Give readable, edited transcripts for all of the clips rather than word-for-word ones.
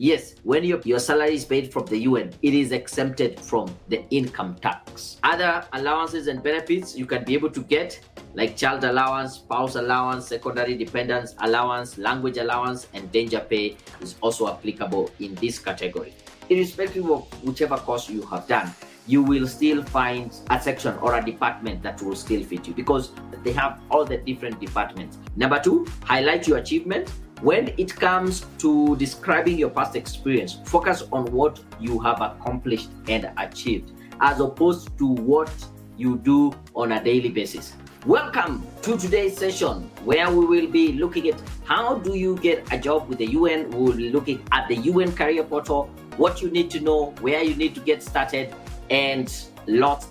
Yes, when your salary is paid from the UN, it is exempted from the income tax. Other allowances and benefits you can be able to get, like child allowance, spouse allowance, secondary dependence allowance, language allowance, and danger pay is also applicable in this category. Irrespective of whichever course you have done, you will still find a section or a department that will still fit you because they have all the different departments. Number two, highlight your achievement. When it comes to describing your past experience, focus on what you have accomplished and achieved as opposed to what you do on a daily basis. Welcome to today's session where we will be looking at how do you get a job with the UN. We will be looking at the UN career portal, what you need to know, where you need to get started, and lots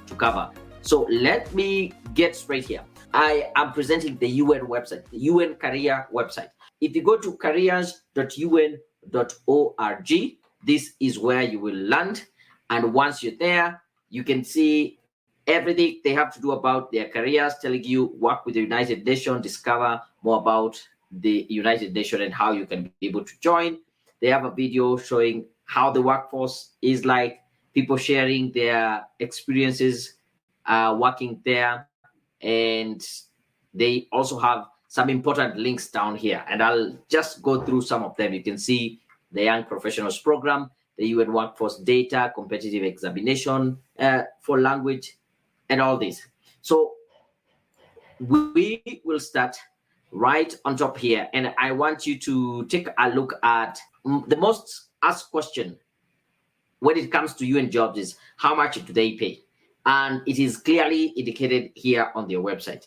to cover. So let me get straight here. I am presenting the UN website, the UN career website. If you go to careers.un.org, this is where you will land. And once you're there, you can see everything they have to do about their careers, telling you work with the United Nations, discover more about the United Nations and how you can be able to join. They have a video showing how the workforce is like, people sharing their experiences working there. And they also have some important links down here. And I'll just go through some of them. You can see the Young Professionals Program, the UN Workforce Data, Competitive Examination for Language, and all this. So we will start right on top here. And I want you to take a look at the most asked question when it comes to UN jobs is how much do they pay? And it is clearly indicated here on their website.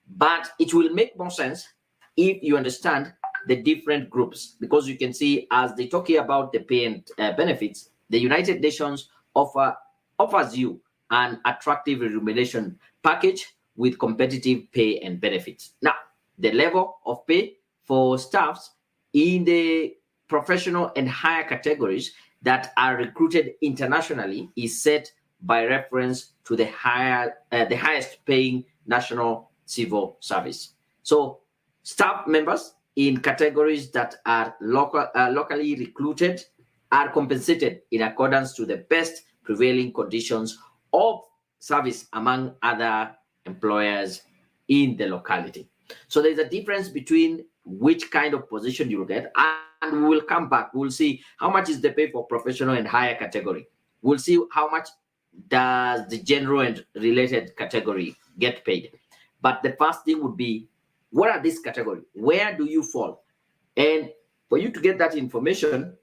But it will make more sense if you understand the different groups, because you can see as they talk here about the pay and benefits, the United Nations offers you an attractive remuneration package with competitive pay and benefits. Now, the level of pay for staffs in the professional and higher categories that are recruited internationally is set by reference to the highest paying national civil service. So staff members in categories that are locally recruited are compensated in accordance to the best prevailing conditions of service among other employers in the locality. So there's a difference between which kind of position you will get, and we will come back. We'll see how much is the pay for professional and higher category. We'll see how much does the general and related category get paid. But the first thing would be, what are these categories? Where do you fall? And for you to get that information,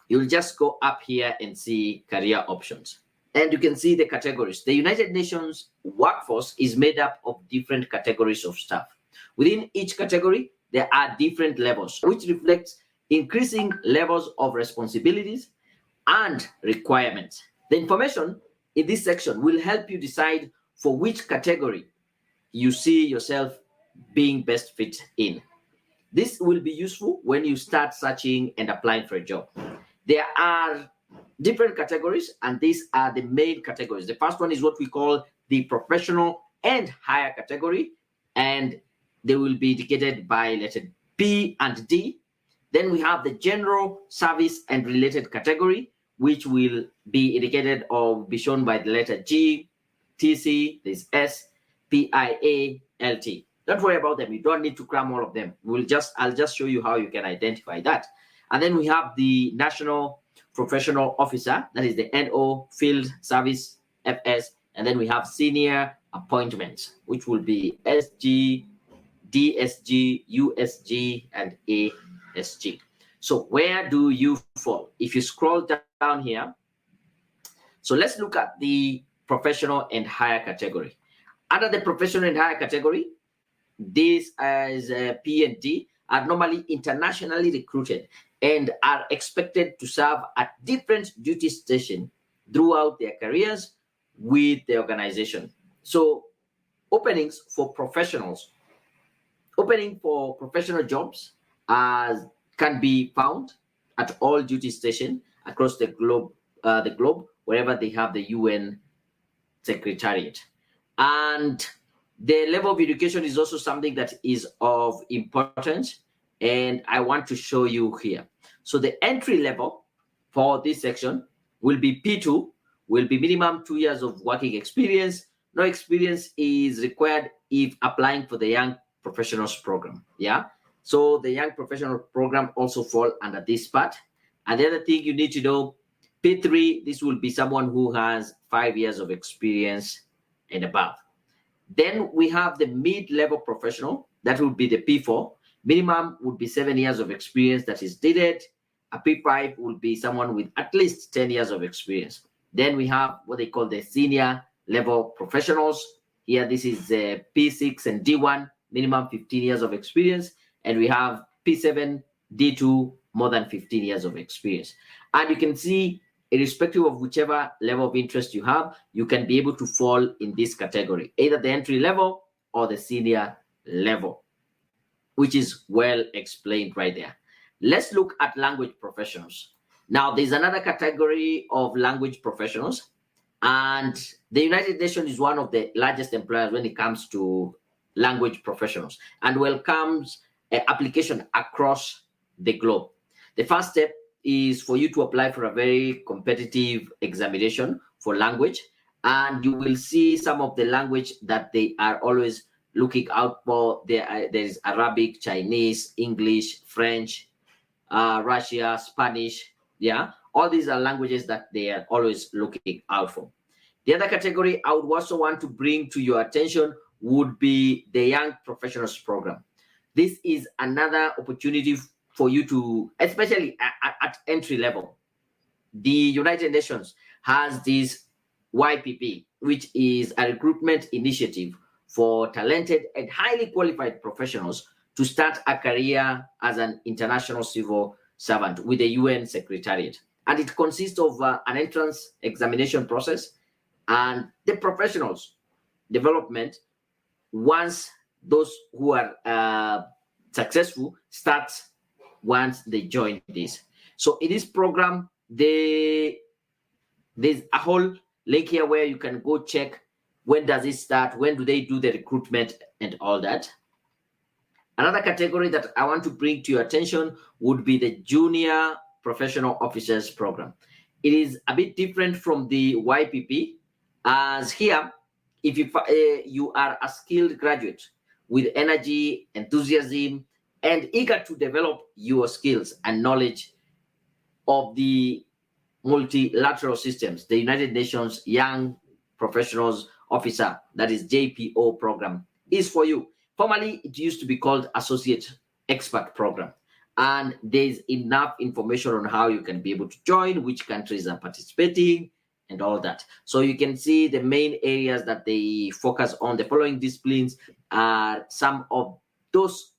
you'll just go up here and see career options. And you can see the categories. The United Nations workforce is made up of different categories of staff. Within each category, there are different levels, which reflects increasing levels of responsibilities and requirements. The information in this section will help you decide for which category you see yourself being best fit in. This will be useful when you start searching and applying for a job. There are different categories, and these are the main categories. The first one is what we call the professional and higher category, and they will be indicated by letter B and D. Then we have the general service and related category, which will be indicated or be shown by the letter G, TC, there's S, PIA, LT. Don't worry about them. You don't need to cram all of them. I'll just show you how you can identify that. And then we have the National Professional Officer, that is the NO, Field Service, FS, and then we have Senior Appointments, which will be SG, DSG, USG, and ASG. So where do you fall? If you scroll down here, so let's look at the professional and higher category. Under the professional and higher category, these as P and D are normally internationally recruited and are expected to serve at different duty stations throughout their careers with the organization. So openings for professionals, opening for professional jobs can be found at all duty stations across the globe, wherever they have the UN Secretariat. And the level of education is also something that is of importance, and I want to show you here. So the entry level for this section will be P2, will be minimum 2 years of working experience. No experience is required if applying for the Young Professionals Program. Yeah. So the Young Professional Program also fall under this part. And the other thing you need to know, P3, this will be someone who has 5 years of experience and above. Then we have the mid-level professional, that would be the P4. Minimum would be 7 years of experience that is needed. A P5 would be someone with at least 10 years of experience. Then we have what they call the senior level professionals. Here, this is P6 and D1, minimum 15 years of experience. And we have P7, D2, more than 15 years of experience. And you can see, irrespective of whichever level of interest you have, you can be able to fall in this category, either the entry level or the senior level, which is well explained right there. Let's look at language professionals. Now, there's another category of language professionals, and the United Nations is one of the largest employers when it comes to language professionals and welcomes application across the globe. The first step is for you to apply for a very competitive examination for language, and you will see some of the language that they are always looking out for. There is Arabic, Chinese, English, French, Russia, Spanish. Yeah, all these are languages that they are always looking out for. The other category I would also want to bring to your attention would be the Young Professionals Program. This is another opportunity for you to, especially at entry level. The United Nations has this YPP, which is a recruitment initiative for talented and highly qualified professionals to start a career as an international civil servant with the UN Secretariat. And it consists of an entrance examination process and the professionals development once those who are successful start once they join this. So in this program, there's a whole link here where you can go check when does it start, when do they do the recruitment and all that. Another category that I want to bring to your attention would be the Junior Professional Officers Program. It is a bit different from the YPP, as here, if you are a skilled graduate with energy, enthusiasm, and eager to develop your skills and knowledge of the multilateral systems, the United Nations Young Professionals Officer, that is JPO program, is for you. Formerly, it used to be called Associate Expert Program. And there's enough information on how you can be able to join, which countries are participating, and all that. So you can see the main areas that they focus on. The following disciplines are some of those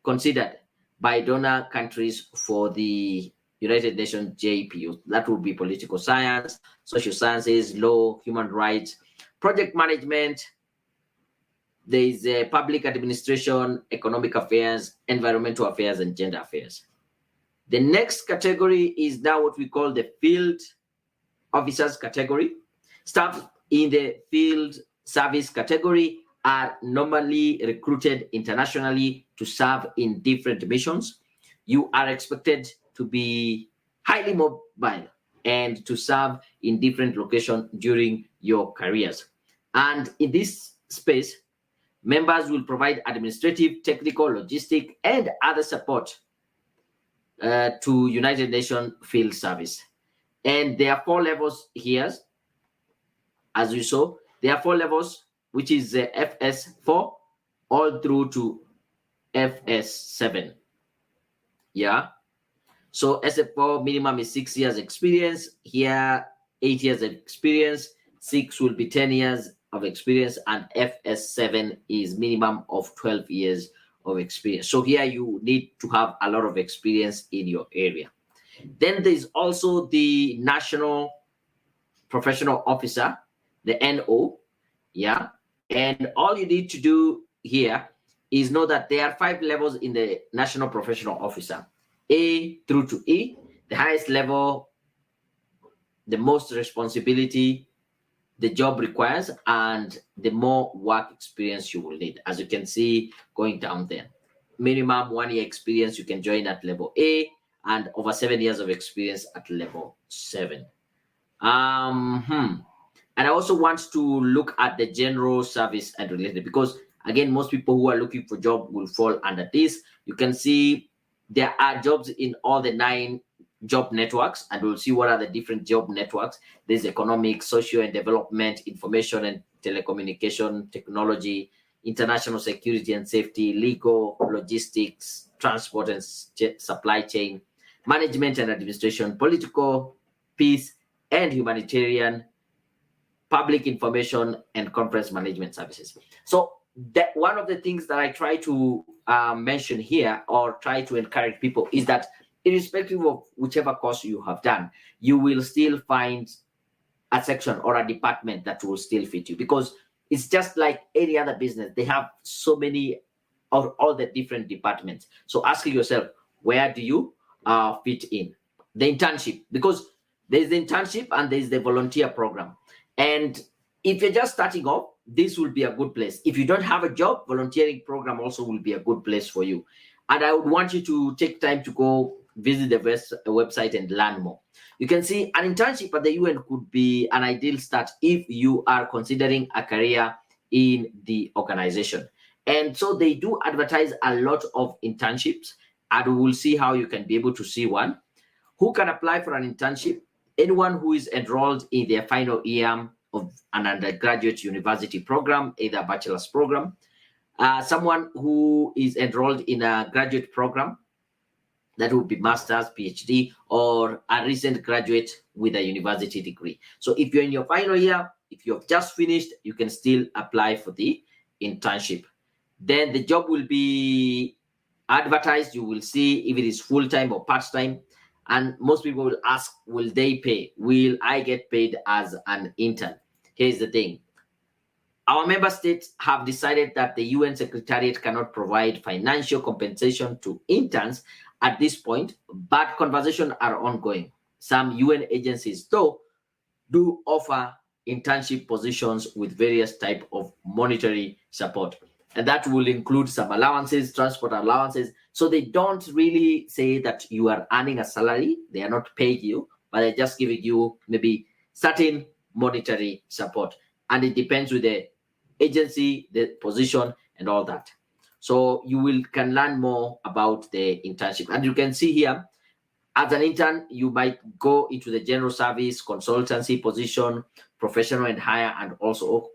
considered by donor countries for the United Nations JPO. That would be political science, social sciences, law, human rights, project management. There is public administration, economic affairs, environmental affairs, and gender affairs. The next category is now what we call the field officers category. Staff in the field service category are normally recruited internationally to serve in different missions. You are expected to be highly mobile and to serve in different locations during your careers. And in this space, members will provide administrative, technical, logistic, and other support to United Nations field service. And there are 4 levels here, as you saw. There are 4 levels, which is FS4 all through to FS7. Yeah. So SF4 minimum is 6 years experience. Here, 8 years of experience. 6 will be 10 years of experience, and FS7 is minimum of 12 years of experience. So here you need to have a lot of experience in your area. Then there's also the National Professional Officer, the NO. Yeah. And all you need to do here is know that there are 5 levels in the National Professional Officer, A through to E. The highest level, the most responsibility the job requires, and the more work experience you will need. As you can see, going down there, minimum 1 year experience, you can join at level A, and over 7 years of experience at level 7. And I also want to look at the general service and related, because again, most people who are looking for job will fall under this. You can see there are jobs in all the 9 job networks, and we'll see what are the different job networks. There's economic, social and development, information and telecommunication, technology, international security and safety, legal, logistics, transport and supply chain, management and administration, political, peace and humanitarian, public information and conference management services. So that one of the things that I try to mention here, or try to encourage people, is that irrespective of whichever course you have done, you will still find a section or a department that will still fit you, because it's just like any other business. They have so many of all the different departments. So ask yourself, where do you fit in? The internship, because there's the internship and there's the volunteer program. And if you're just starting off, this will be a good place. If you don't have a job, volunteering program also will be a good place for you. And I would want you to take time to go visit the website and learn more. You can see an internship at the UN could be an ideal start if you are considering a career in the organization. And so they do advertise a lot of internships, and we will see how you can be able to see one. Who can apply for an internship? Anyone who is enrolled in their final year of an undergraduate university program, either a bachelor's program, someone who is enrolled in a graduate program, that would be master's, PhD, or a recent graduate with a university degree. So if you're in your final year, if you've just finished, you can still apply for the internship. Then the job will be advertised. You will see if it is full-time or part-time. And most people will ask, will they pay? Will I get paid as an intern? Here's the thing. Our member states have decided that the UN Secretariat cannot provide financial compensation to interns at this point, but conversations are ongoing. Some UN agencies, though, do offer internship positions with various types of monetary support. And that will include some allowances, transport allowances. So they don't really say that you are earning a salary. They are not paying you, but they're just giving you maybe certain monetary support. And it depends with the agency, the position, and all that. So you can learn more about the internship. And you can see here, as an intern, you might go into the general service, consultancy position, professional and higher, and also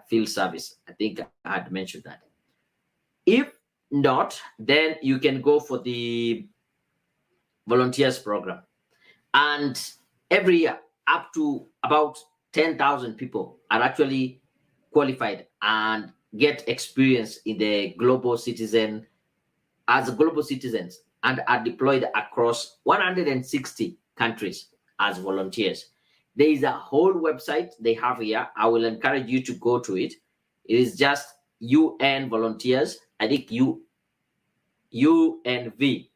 field service. I think I had mentioned that. If not, then you can go for the volunteers program. And every year, up to about 10,000 people are actually qualified and get experience in the global citizen as global citizens and are deployed across 160 countries as volunteers. There is a whole website they have here. I will encourage you to go to it. It is just UN volunteers. I think unv.org,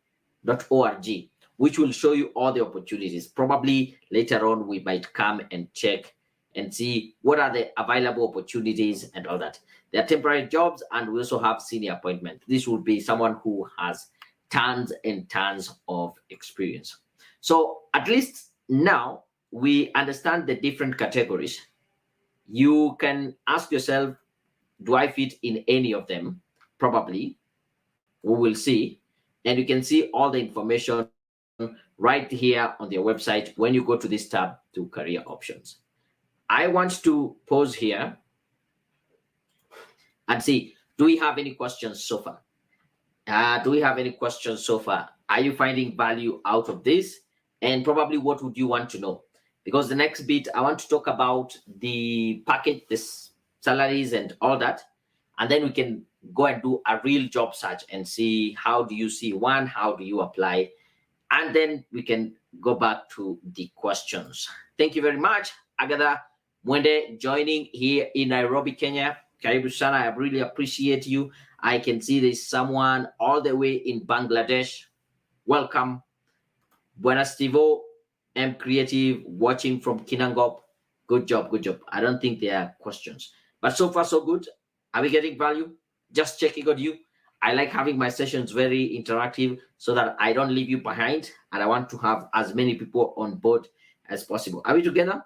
which will show you all the opportunities. Probably later on, we might come and check and see what are the available opportunities and all that. There are temporary jobs, and we also have senior appointment. This will be someone who has tons and tons of experience. So at least now we understand the different categories. You can ask yourself, do I fit in any of them? Probably. We will see. And you can see all the information right here on their website when you go to this tab to career options. I want to pause here and see, do we have any questions so far? Do we have any questions so far? Are you finding value out of this? And probably what would you want to know? Because the next bit, I want to talk about the package, this salaries and all that. And then we can go and do a real job search and see how do you see one, how do you apply? And then we can go back to the questions. Thank you very much. Agatha Mwende joining here in Nairobi, Kenya. Karibu sana. I really appreciate you. I can see there's someone all the way in Bangladesh. Welcome. Buena Stivo, M Creative, watching from Kinangop. Good job, good job. I don't think there are questions. But so far, so good. Are we getting value? Just checking on you. I like having my sessions very interactive so that I don't leave you behind, and I want to have as many people on board as possible. Are we together?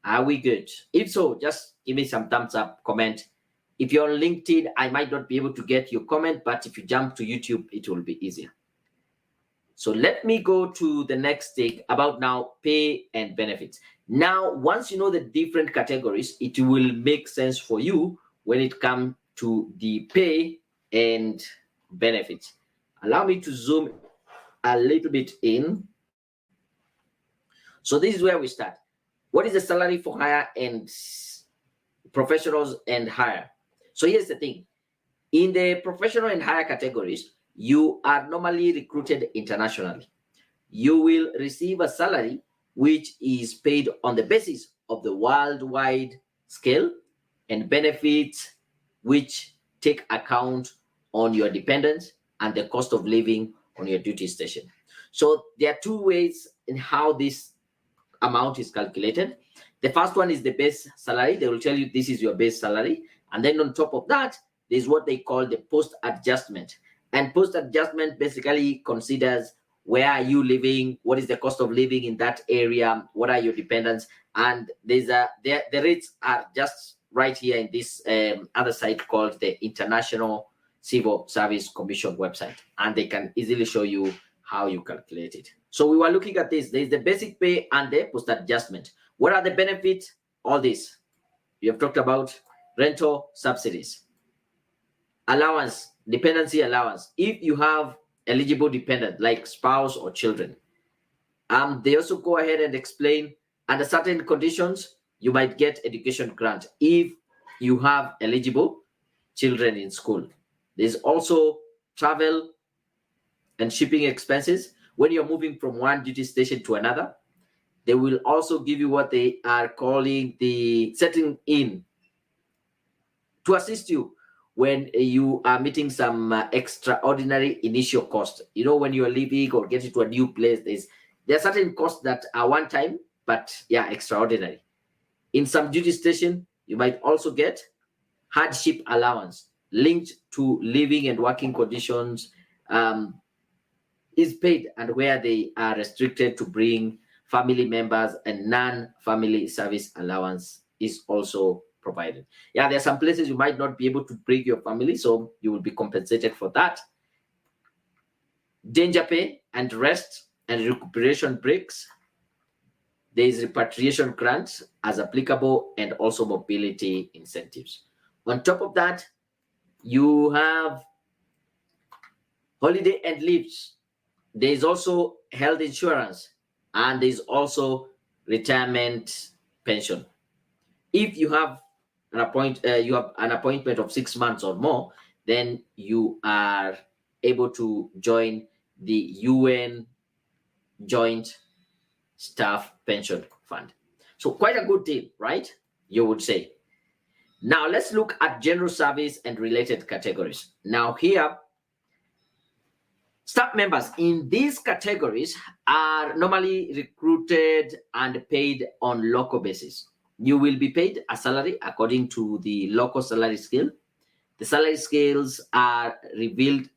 Are we good? If so, just give me some thumbs up, comment. If you're on LinkedIn, I might not be able to get your comment, but if you jump to YouTube, it will be easier. So let me go to the next thing about now pay and benefits. Now, once you know the different categories, it will make sense for you when it comes to the pay and benefits. Allow me to zoom a little bit in. So this is where we start. What is the salary for hire and professionals and hire? So here's the thing. In the professional and hire categories, you are normally recruited internationally. You will receive a salary which is paid on the basis of the worldwide scale, and benefits which take account on your dependents and the cost of living on your duty station. So there are two ways in how this amount is calculated. The first one is the base salary. They will tell you this is your base salary. And then on top of that, there's what they call the post adjustment. And post adjustment basically considers where are you living, what is the cost of living in that area, what are your dependents, and the rates are just right here in this other site called the International Civil Service Commission website, and they can easily show you how you calculate it. So we were looking at this. There's the basic pay and the post adjustment. What are the benefits? All this. We have talked about rental subsidies, allowance, dependency allowance. If you have eligible dependent like spouse or children, they also go ahead and explain under certain conditions you might get education grant if you have eligible children in school. There's also travel and shipping expenses when you're moving from one duty station to another. They will also give you what they are calling the setting in to assist you when you are meeting some extraordinary initial cost. You know, when you're leaving or getting to a new place, there are certain costs that are one time, but yeah, extraordinary. In some duty station, you might also get hardship allowance linked to living and working conditions, is paid, and where they are restricted to bring family members, and non-family service allowance is also provided. Yeah, there are some places you might not be able to bring your family, so you will be compensated for that. Danger pay and rest and recuperation breaks. There is repatriation grants as applicable, and also mobility incentives. On top of that, you have holiday and leaves. There is also health insurance, and there is also retirement pension. If you have an appointment of 6 months or more, then you are able to join the UN Joint Staff Pension Fund. So quite a good deal, right? You would say. Now let's look at general service and related categories. Now here, staff members in these categories are normally recruited and paid on local basis. You will be paid a salary according to the local salary scale. The salary scales are reviewed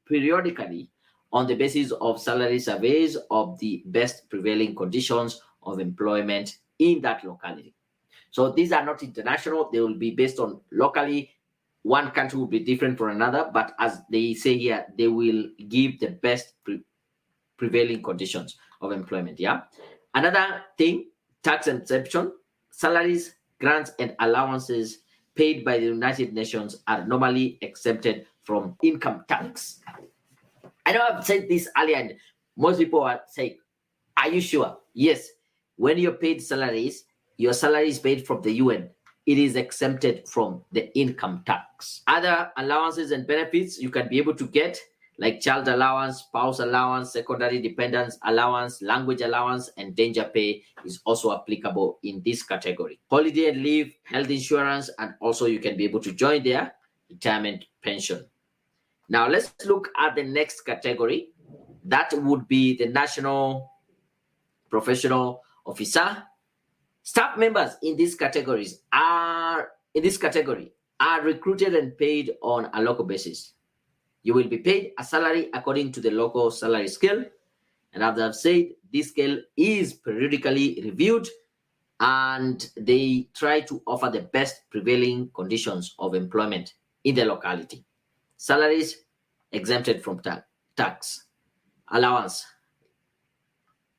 periodically on the basis of salary surveys of the best prevailing conditions of employment in that locality. So these are not international. They will be based on locally. One country will be different from another, but as they say here, they will give the best prevailing conditions of employment. Yeah. Another thing, tax exemption. Salaries, grants, and allowances paid by the United Nations are normally exempted from income tax. I know I've said this earlier, and most people are saying, are you sure? Yes. When you're paid salaries, your salary is paid from the UN. It is exempted from the income tax. Other allowances and benefits you can be able to get, like child allowance, spouse allowance, secondary dependence allowance, language allowance, and danger pay is also applicable in this category. Holiday and leave, health insurance, and also you can be able to join their retirement pension. Now let's look at the next category. That would be the national professional officer. Staff members in these categories are recruited and paid on a local basis. You will be paid a salary according to the local salary scale. And as I've said, this scale is periodically reviewed and they try to offer the best prevailing conditions of employment in the locality. Salaries exempted from tax. Allowance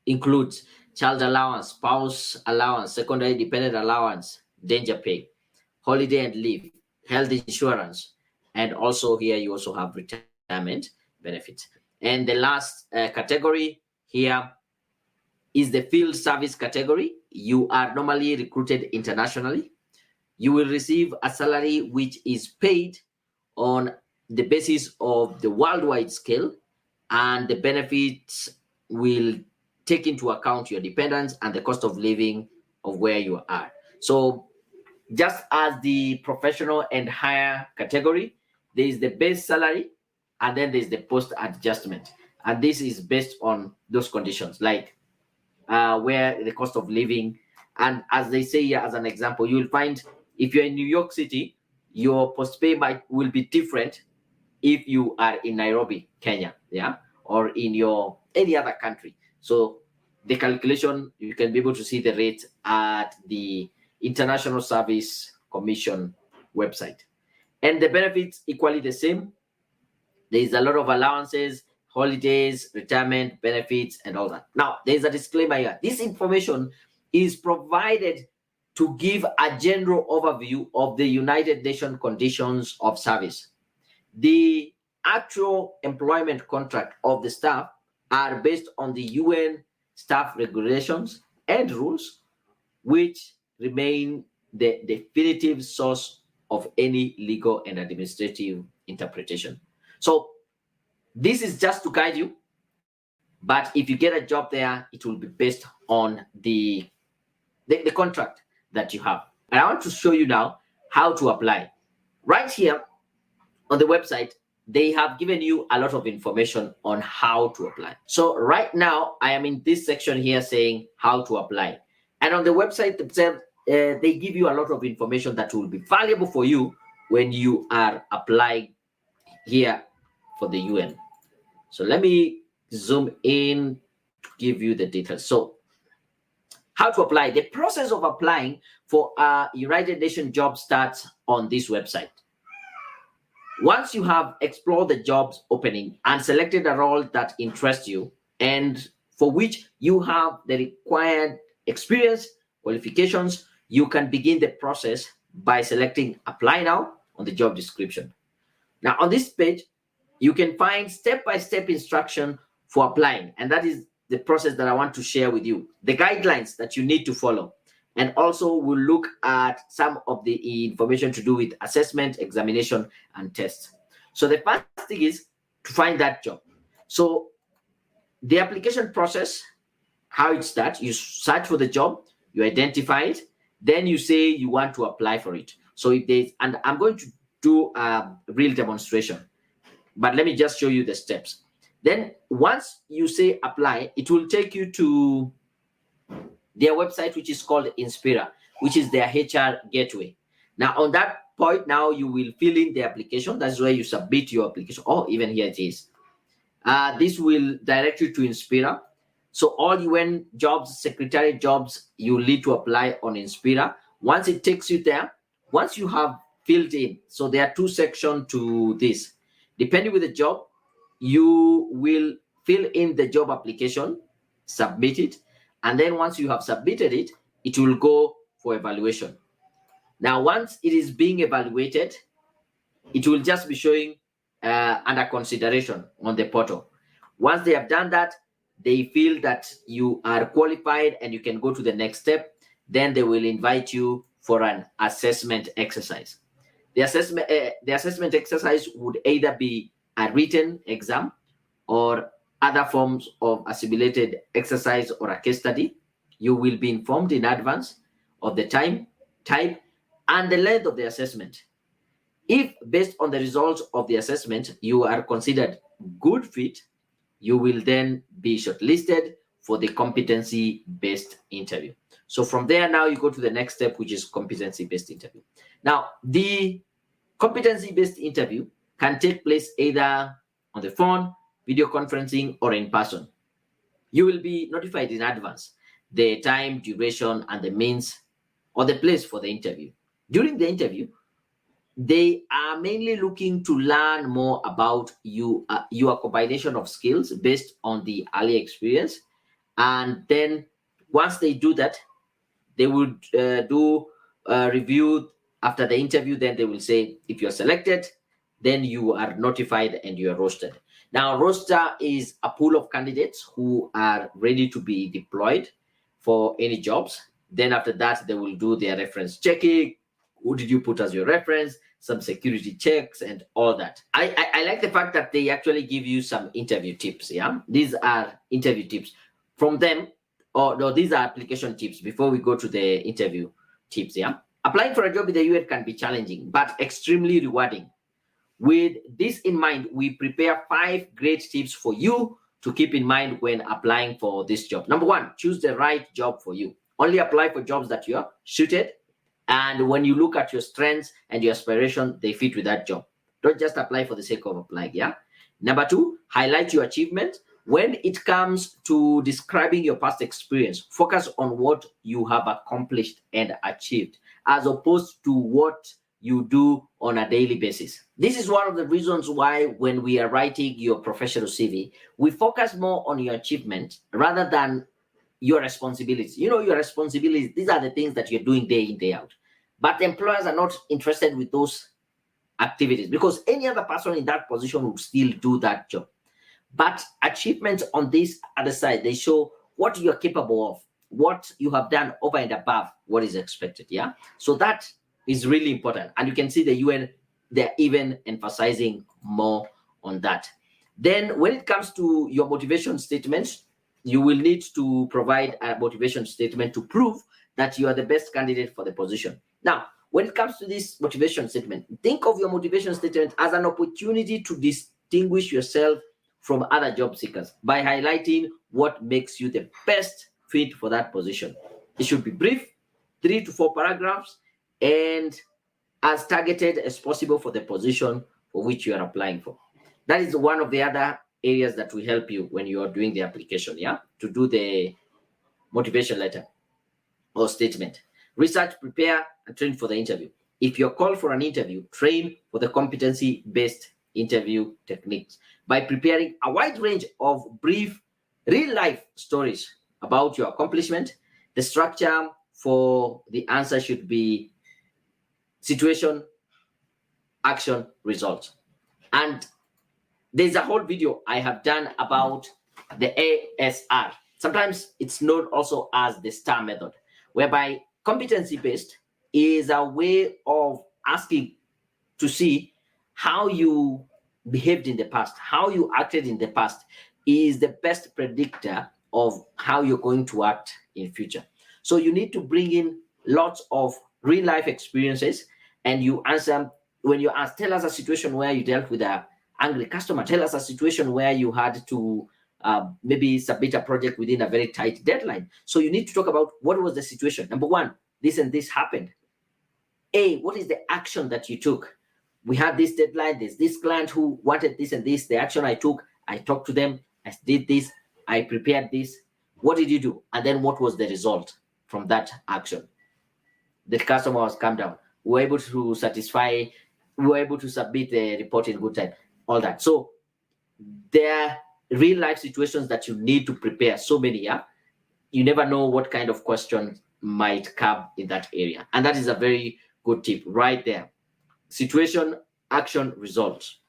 includes child allowance, spouse allowance, secondary dependent allowance, danger pay, holiday and leave, health insurance, and also here you also have retirement benefits. And the last category here is the field service category. You are normally recruited internationally. You will receive a salary which is paid on the basis of the worldwide scale, and the benefits will take into account your dependents and the cost of living of where you are. So just as the professional and higher category, there is the base salary and then there's the post adjustment. And this is based on those conditions, like where the cost of living. And as they say here, as an example, you will find if you're in New York City, your post pay will be different if you are in Nairobi, Kenya, yeah, or in your any other country. So the calculation, you can be able to see the rate at the International Service Commission website. And the benefits equally the same. There is a lot of allowances, holidays, retirement benefits, and all that. Now, there's a disclaimer here. This information is provided to give a general overview of the United Nations conditions of service. The actual employment contract of the staff are based on the UN staff regulations and rules, which remain the definitive source of any legal and administrative interpretation. So this is just to guide you, but if you get a job there, it will be based on the contract that you have. And I want to show you now how to apply. Right here on the website, they have given you a lot of information on how to apply. So right now, I am in this section here saying how to apply. And on the website themselves, they give you a lot of information that will be valuable for you when you are applying here for the UN. So let me zoom in to give you the details. So how to apply. The process of applying for a United Nations job starts on this website. Once you have explored the jobs opening and selected a role that interests you and for which you have the required experience, qualifications, you can begin the process by selecting Apply Now on the job description. Now, on this page, you can find step-by-step instruction for applying, and that is the process that I want to share with you, the guidelines that you need to follow. And also we'll look at some of the information to do with assessment, examination, and tests. So the first thing is to find that job. So the application process, how it starts, you search for the job, you identify it, then you say you want to apply for it. So if there's, and I'm going to do a real demonstration, but let me just show you the steps. Then once you say apply, it will take you to their website, which is called Inspira, which is their HR gateway. Now, on that point, now you will fill in the application. That's where you submit your application. Oh, even here it is. This will direct you to Inspira. So all UN jobs, secretary jobs, you need to apply on Inspira. Once it takes you there, once you have filled in, so there are two sections to this. Depending with the job, you will fill in the job application, submit it, and then once you have submitted it, it will go for evaluation. Now, once it is being evaluated, it will just be showing under consideration on the portal. Once they have done that, they feel that you are qualified and you can go to the next step, then they will invite you for an assessment exercise. The assessment exercise would either be a written exam or other forms of a simulated exercise or a case study. You will be informed in advance of the time, type, and the length of the assessment. If based on the results of the assessment, you are considered good fit, you will then be shortlisted for the competency-based interview. So from there, now you go to the next step, which is competency-based interview. Now, the Competency-based interview can take place either on the phone, video conferencing, or in person. You will be notified in advance the time, duration, and the means or the place for the interview. During the interview, they are mainly looking to learn more about you, your combination of skills based on the earlier experience. And then once they do that, they would do a review after the interview. Then they will say, if you're selected, then you are notified and you are rostered. Now, roster is a pool of candidates who are ready to be deployed for any jobs. Then after that, they will do their reference checking. Who did you put as your reference? Some security checks and all that. I like the fact that they actually give you some interview tips. Yeah, these are interview tips from them. Or no, these are application tips before we go to the interview tips. Yeah, applying for a job in the US can be challenging, but extremely rewarding. With this in mind, we prepare 5 great tips for you to keep in mind when applying for this job. Number 1, choose the right job for you. Only apply for jobs that you're suited. And when you look at your strengths and your aspiration, they fit with that job. Don't just apply for the sake of applying. Yeah. Number 2, highlight your achievement. When it comes to describing your past experience, focus on what you have accomplished and achieved, as opposed to what you do on a daily basis. This is one of the reasons why when we are writing your professional CV, we focus more on your achievement rather than your responsibilities. You know, your responsibilities, these are the things that you're doing day in, day out. But employers are not interested with those activities because any other person in that position would still do that job. But achievements on this other side, they show what you're capable of, what you have done over and above what is expected. Yeah. So that is really important. And you can see the UN, they're even emphasizing more on that. Then when it comes to your motivation statements, you will need to provide a motivation statement to prove that you are the best candidate for the position. Now, when it comes to this motivation statement, think of your motivation statement as an opportunity to distinguish yourself from other job seekers by highlighting what makes you the best fit for that position. It should be brief, 3 to 4 paragraphs, and as targeted as possible for the position for which you are applying for. That is one of the other areas that will help you when you are doing the application, yeah, to do the motivation letter or statement. Research, prepare, and train for the interview. If you're called for an interview, train for the competency-based interview techniques by preparing a wide range of brief, real-life stories about your accomplishment. The structure for the answer should be situation, action, result. And there's a whole video I have done about the ASR. Sometimes it's known also as the STAR method, whereby competency-based is a way of asking to see how you behaved in the past, how you acted in the past is the best predictor of how you're going to act in future. So you need to bring in lots of real life experiences, and you answer when you ask, tell us a situation where you dealt with a angry customer. Tell us a situation where you had to maybe submit a project within a very tight deadline. So you need to talk about what was the situation. Number 1, this and this happened. What is the action that you took? We had this deadline. There's this client who wanted this and this. The action I took, I talked to them. I did this. I prepared this. What did you do? And then what was the result from that action? The customer was calmed down. We were able to satisfy. We were able to submit the report in good time. All that. So there are real life situations that you need to prepare. So many, yeah. You never know what kind of question might come in that area, and that is a very good tip right there. Situation, action, results.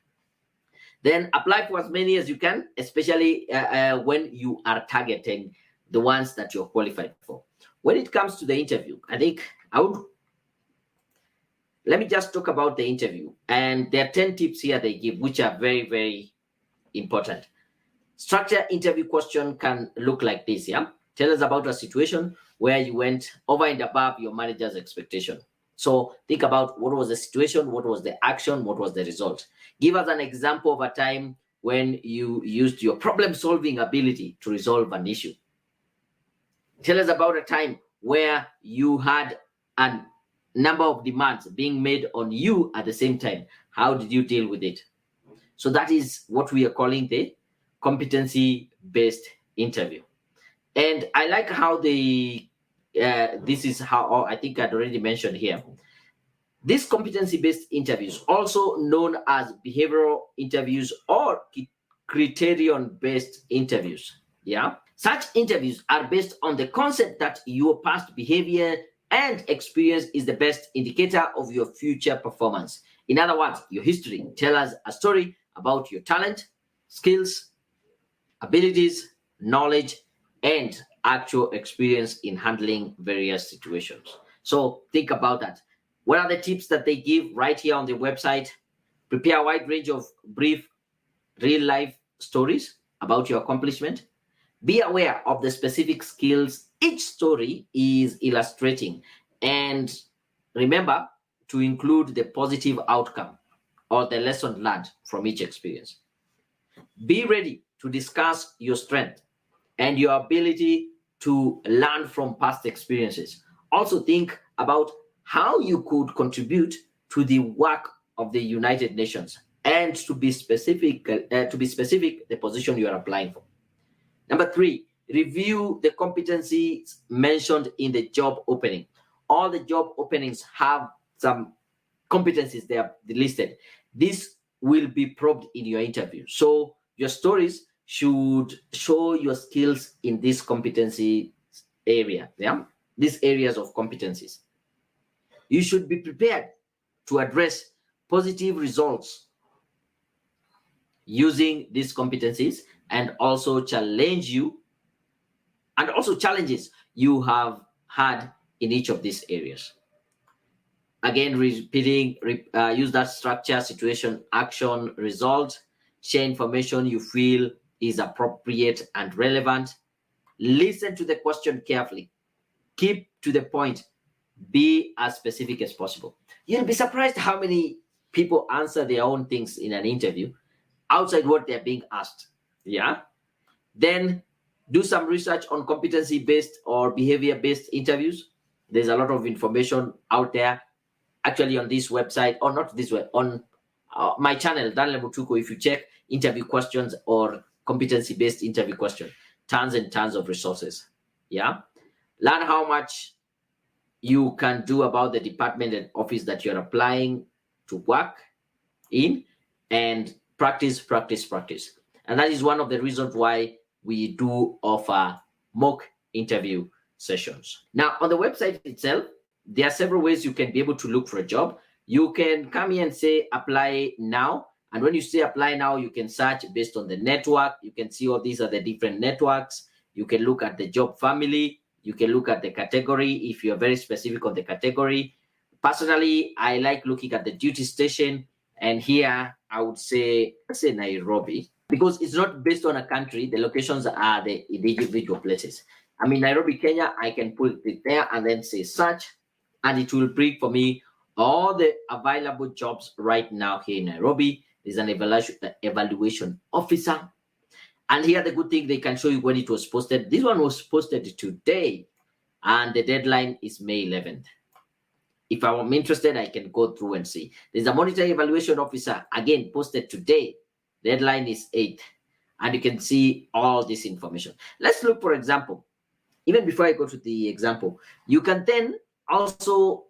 Then apply for as many as you can, especially when you are targeting the ones that you're qualified for. When it comes to the interview, I think let me just talk about the interview. And there are 10 tips here they give, which are very, very important. Structure interview question can look like this, yeah? Tell us about a situation where you went over and above your manager's expectation. So think about what was the situation, what was the action, what was the result. Give us an example of a time when you used your problem-solving ability to resolve an issue. Tell us about a time where you had an number of demands being made on you at the same time. How did you deal with it? So that is what we are calling the competency-based interview. And I like how this is how I think I'd already mentioned here. These competency-based interviews, also known as behavioral interviews or criterion-based interviews, yeah, such interviews are based on the concept that your past behavior and experience is the best indicator of your future performance. In other words, your history tells us a story about your talent, skills, abilities, knowledge, and actual experience in handling various situations. So think about that. What are the tips that they give right here on the website? Prepare a wide range of brief, real-life stories about your accomplishment. Be aware of the specific skills each story is illustrating. And remember to include the positive outcome or the lesson learned from each experience. Be ready to discuss your strength and your ability to learn from past experiences. Also think about how you could contribute to the work of the United Nations and to be specific, the position you are applying for. Number 3, review the competencies mentioned in the job opening. All the job openings have some competencies they are listed. This will be probed in your interview. So your stories should show your skills in this competency area. Yeah, these areas of competencies. You should be prepared to address positive results using these competencies and also challenges you have had in each of these areas. Again, repeating, use that structure, situation, action, result. Share information you feel is appropriate and relevant. Listen to the question carefully. Keep to the point. Be as specific as possible. You'll be surprised how many people answer their own things in an interview outside what they're being asked. Yeah. Then do some research on competency-based or behavior-based interviews. There's a lot of information out there. Actually, on this website, or not this way, on my channel, Daniel Mutuku, if you check interview questions or competency-based interview question, tons and tons of resources. Yeah. Learn how much you can do about the department and office that you're applying to work in, and practice. And that is one of the reasons why we do offer mock interview sessions. Now, on the website itself, there are several ways you can be able to look for a job. You can come here and say apply now. And when you say apply now, you can search based on the network. You can see all these are the different networks. You can look at the job family. You can look at the category if you're very specific on the category. Personally, I like looking at the duty station. And here I would say, let's say Nairobi, because it's not based on a country. The locations are the individual places. I mean, Nairobi, Kenya, I can put it there and then say search, and it will bring for me all the available jobs right now here in Nairobi. There's an evaluation officer. And here the good thing, they can show you when it was posted. This one was posted today, and the deadline is May 11th. If I'm interested, I can go through and see. There's a monitor evaluation officer, again, posted today. Deadline is 8th. And you can see all this information. Let's look, for example, even before I go to the example, you can then also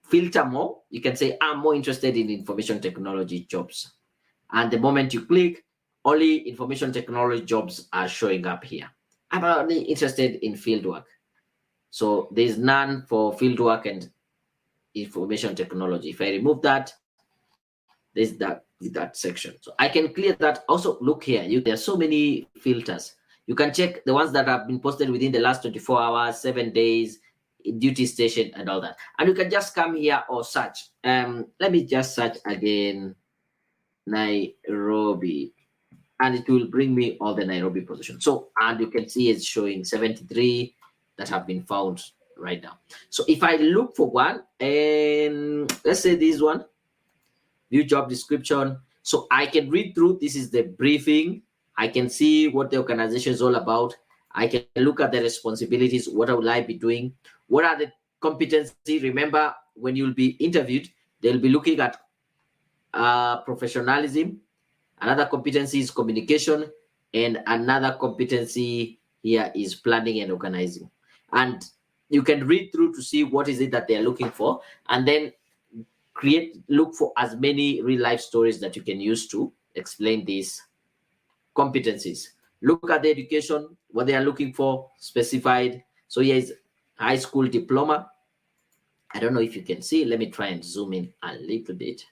filter more. You can say, I'm more interested in information technology jobs. And the moment you click, only information technology jobs are showing up here. I'm only interested in fieldwork. So there's none for fieldwork and information technology. If I remove that, there's that section. So I can clear that. Also, look here. There are so many filters. You can check the ones that have been posted within the last 24 hours, 7 days, duty station, and all that. And you can just come here or search. Let me just search again, Nairobi, and it will bring me all the Nairobi positions. So, and you can see it's showing 73 that have been found right now. So if I look for one, and let's say this one, view job description. So I can read through. This is the briefing. I can see what the organization is all about. I can look at the responsibilities. What will I be doing? What are the competencies? Remember, when you'll be interviewed, they'll be looking at professionalism. Another competency is communication, and another competency here is planning and organizing. And you can read through to see what is it that they're looking for, and then look for as many real life stories that you can use to explain these competencies. Look at the education, what they are looking for, specified. So here is high school diploma. I don't know if you can see. Let me try and zoom in a little bit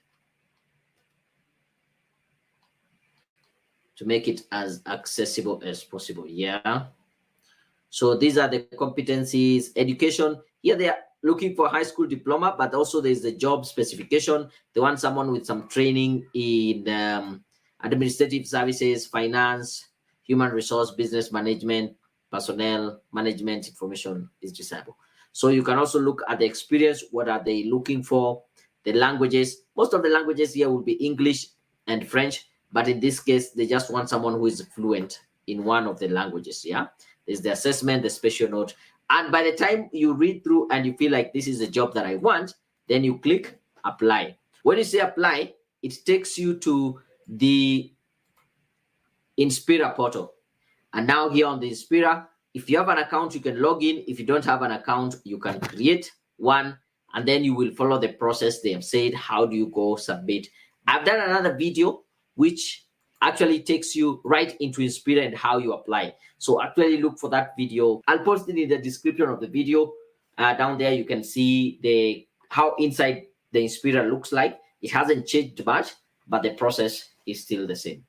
to make it as accessible as possible. Yeah. So these are the competencies. Education, here they are looking for high school diploma, but also there's the job specification. They want someone with some training in administrative services, finance, human resource, business management, personnel management. Information is desirable. So you can also look at the experience. What are they looking for? The languages. Most of the languages here will be English and French, but in this case, they just want someone who is fluent in one of the languages. Yeah. There's the assessment, the special note. And by the time you read through and you feel like this is the job that I want, then you click apply. When you say apply, it takes you to the Inspira portal. And now here on the Inspira, if you have an account, you can log in. If you don't have an account, you can create one, and then you will follow the process they have said. How do you go submit? I've done another video which actually takes you right into Inspira and how you apply. So actually look for that video. I'll post it in the description of the video. Down there you can see how inside the Inspira looks like. It hasn't changed much, but the process is still the same.